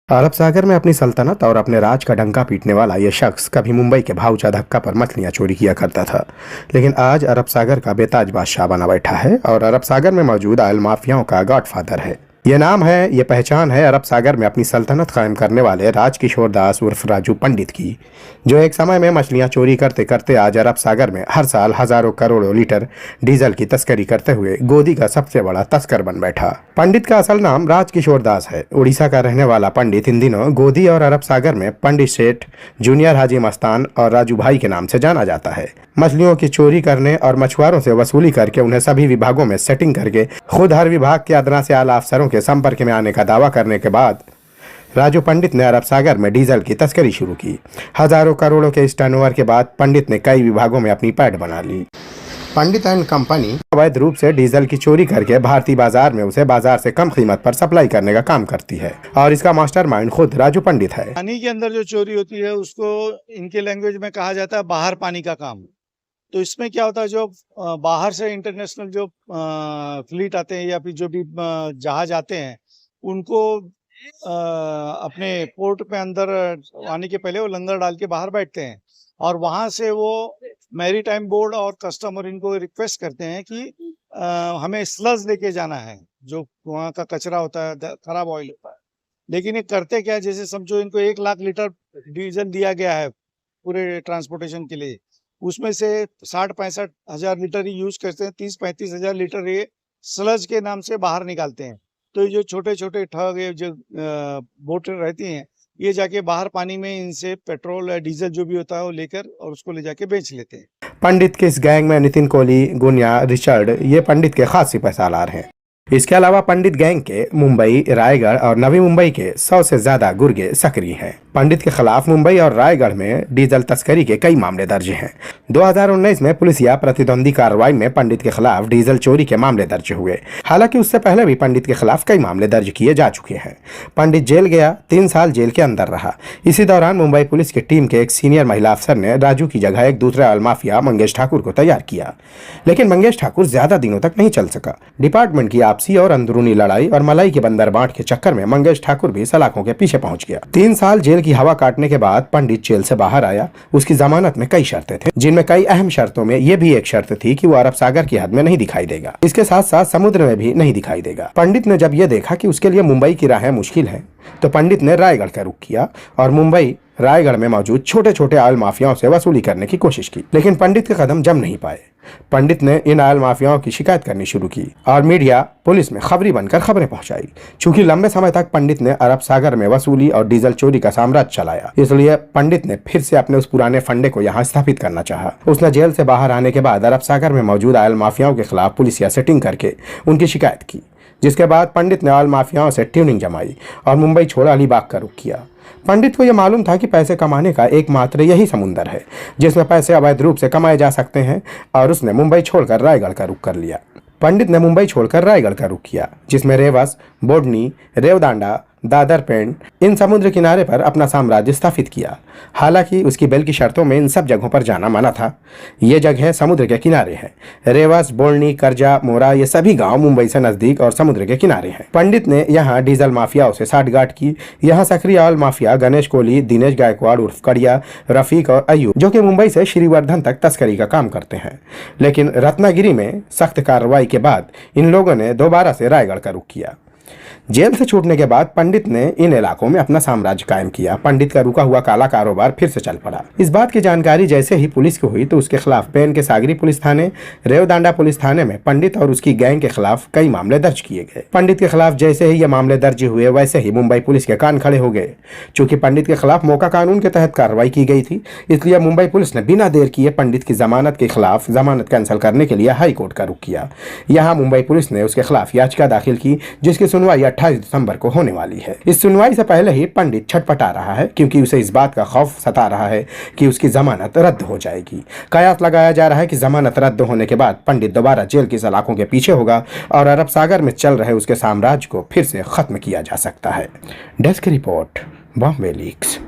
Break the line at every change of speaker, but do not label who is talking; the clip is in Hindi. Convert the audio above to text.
अरब सागर में अपनी सल्तनत और अपने राज का डंका पीटने वाला यह शख्स कभी मुंबई के भाऊचा धक्का पर मछलियां चोरी किया करता था। लेकिन आज अरब सागर का बेताज बादशाह बना बैठा है और अरब सागर में मौजूद ऑयल माफियाओं का गॉडफादर है। ये नाम है, ये पहचान है अरब सागर में अपनी सल्तनत कायम करने वाले राजकिशोर दास उर्फ राजू पंडित की, जो एक समय में मछलियां चोरी करते करते आज अरब सागर में हर साल हजारों करोड़ों लीटर डीजल की तस्करी करते हुए गोदी का सबसे बड़ा तस्कर बन बैठा। पंडित का असल नाम राजकिशोर दास है। उड़ीसा का रहने वाला पंडित इन दिनों गोदी और अरब सागर में पंडित सेठ, जूनियर हाजी मस्तान और राजू भाई के नाम से जाना जाता है। मछलियों की चोरी करने और मछुआरों से वसूली करके उन्हें सभी विभागों में सेटिंग करके खुद हर विभाग के अदना से आला अफसरों के संपर्क में आने का दावा करने के बाद राजू पंडित ने अरब सागर में डीजल की तस्करी शुरू की। हजारों करोड़ों के इस टर्नओवर के बाद पंडित ने कई विभागों में अपनी पैठ बना ली। पंडित एंड कंपनी अवैध रूप से डीजल की चोरी करके भारतीय बाजार में उसे बाजार से कम कीमत पर सप्लाई करने का काम करती है और इसका मास्टरमाइंड खुद राजू पंडित है।
पानी के अंदर जो चोरी होती है उसको इनके लैंग्वेज में कहा जाता है बाहर पानी का काम। तो इसमें क्या होता है, जो बाहर से इंटरनेशनल जो फ्लीट आते हैं या फिर जो भी जहाज आते हैं उनको अपने पोर्ट पे अंदर आने के पहले वो लंगर डाल के बाहर बैठते हैं और वहां से वो मैरी टाइम बोर्ड और कस्टमर इनको रिक्वेस्ट करते हैं कि हमें स्लज लेके जाना है, जो वहाँ का कचरा होता है, खराब ऑयल होता है। लेकिन ये करते क्या है, जैसे समझो इनको 1 लाख लीटर डीजल दिया गया है पूरे ट्रांसपोर्टेशन के लिए, उसमें से 60-65 हजार लीटर ही यूज करते हैं, 30-35 हजार लीटर ये स्लज के नाम से बाहर निकालते हैं। तो ये जो छोटे छोटे ठग जो बोट रहती हैं, ये जाके बाहर पानी में इनसे पेट्रोल या डीजल जो भी होता है वो लेकर और उसको ले जाके बेच लेते हैं।
पंडित के इस गैंग में नितिन कोहली, गुनिया, रिचर्ड ये पंडित के खास सिपहसालार हैं। इसके अलावा पंडित गैंग के मुंबई, रायगढ़ और नवी मुंबई के 100 से ज्यादा गुर्गे सक्रिय हैं। पंडित के खिलाफ मुंबई और रायगढ़ में डीजल तस्करी के कई मामले दर्ज हैं। 2019 में पुलिस या प्रतिद्वंदी कार्रवाई में पंडित के खिलाफ डीजल चोरी के मामले दर्ज हुए। हालांकि उससे पहले भी पंडित के खिलाफ कई मामले दर्ज किए जा चुके हैं। पंडित जेल गया, 3 साल जेल के अंदर रहा। इसी दौरान मुंबई पुलिस की टीम के एक सीनियर महिला अफसर ने राजू की जगह एक दूसरे ऑयल माफिया मंगेश ठाकुर को तैयार किया। लेकिन मंगेश ठाकुर ज्यादा दिनों तक नहीं चल सका। डिपार्टमेंट की आपसी और अंदरूनी लड़ाई और मलाई के बंदर बांट के चक्कर में मंगेश ठाकुर भी सलाखों के पीछे पहुंच गया। 3 साल जेल की हवा काटने के बाद पंडित जेल से बाहर आया। उसकी जमानत में कई शर्तें थे, जिनमें कई अहम शर्तों में यह भी एक शर्त थी कि वो अरब सागर की हद में नहीं दिखाई देगा। इसके साथ साथ समुद्र में भी नहीं दिखाई देगा। पंडित ने जब यह देखा कि उसके लिए मुंबई की राहें मुश्किल है, तो पंडित ने रायगढ़ का रुख किया और मुंबई, रायगढ़ में मौजूद छोटे छोटे ऑयल माफियाओं से वसूली करने की कोशिश की। लेकिन पंडित के कदम जम नहीं पाए। पंडित ने इन ऑयल माफियाओं की शिकायत करनी शुरू की और मीडिया, पुलिस में खबरी बनकर खबरें पहुंचाई। चूंकि लंबे समय तक पंडित ने अरब सागर में वसूली और डीजल चोरी का साम्राज्य चलाया, इसलिए पंडित ने फिर से अपने उस पुराने फंडे को यहाँ स्थापित करना चाहा। उसने जेल से बाहर आने के बाद अरब सागर में मौजूद ऑयल माफियाओं के खिलाफ पुलिसिया सेटिंग करके उनकी शिकायत की, जिसके बाद पंडित ने ऑयल माफियाओं से ट्यूनिंग जमाई और मुंबई छोड़ अलीबाग का रुख किया। पंडित को यह मालूम था कि पैसे कमाने का एकमात्र यही समुंदर है जिसमें पैसे अवैध रूप से कमाए जा सकते हैं, और उसने मुंबई छोड़कर रायगढ़ का रुख कर लिया। पंडित ने मुंबई छोड़कर रायगढ़ का रुख किया, जिसमें रेवस, बोडनी, रेवदांडा, दादर पेंट इन समुद्र किनारे पर अपना साम्राज्य स्थापित किया। हालांकि उसकी बेल की शर्तों में इन सब जगहों पर जाना मना था। ये जगह समुद्र के किनारे हैं। रेवस, बोलनी, करजा, मोरा ये सभी गांव मुंबई से नजदीक और समुद्र के किनारे हैं। पंडित ने यहाँ डीजल माफियाओं से साठगांठ की। यहाँ सक्रिय ऑयल माफिया गणेश कोहली, दिनेश गायकवाड़ उर्फ कड़िया, रफीक और अयूब, जो कि मुंबई से श्रीवर्धन तक तस्करी का काम करते हैं। लेकिन रत्नागिरी में सख्त कार्रवाई के बाद इन लोगों ने दोबारा से रायगढ़ का रुख किया। जेल से छूटने के बाद पंडित ने इन इलाकों में अपना साम्राज्य कायम किया। पंडित का रुका हुआ काला कारोबार फिर से चल पड़ा। इस बात की जानकारी जैसे ही पुलिस को हुई तो उसके खिलाफ पेन के सागरी पुलिस थाने, रेवदांडा पुलिस थाने में पंडित और उसकी गैंग के खिलाफ कई मामले दर्ज किए गए। पंडित के खिलाफ जैसे ही ये मामले दर्ज हुए, वैसे ही मुंबई पुलिस के कान खड़े हो गए। चूंकि पंडित के खिलाफ मौका कानून के तहत कार्रवाई की गई थी, इसलिए मुंबई पुलिस ने बिना देर किए पंडित की जमानत के खिलाफ जमानत कैंसिल करने के लिए हाई कोर्ट का रुख किया। यहाँ मुंबई पुलिस ने उसके खिलाफ याचिका दाखिल की, जिसकी सुनवाई 28 दिसंबर को होने वाली है। इस सुनवाई से पहले ही पंडित छटपटा रहा है, क्योंकि उसे इस बात का खौफ सता रहा है कि उसकी जमानत रद्द हो जाएगी। कयास लगाया जा रहा है कि जमानत रद्द होने के बाद पंडित दोबारा जेल की सलाखों के पीछे होगा और अरब सागर में चल रहे उसके साम्राज्य को फिर से खत्म किया जा सकता है। Desk report, Bombay leaks.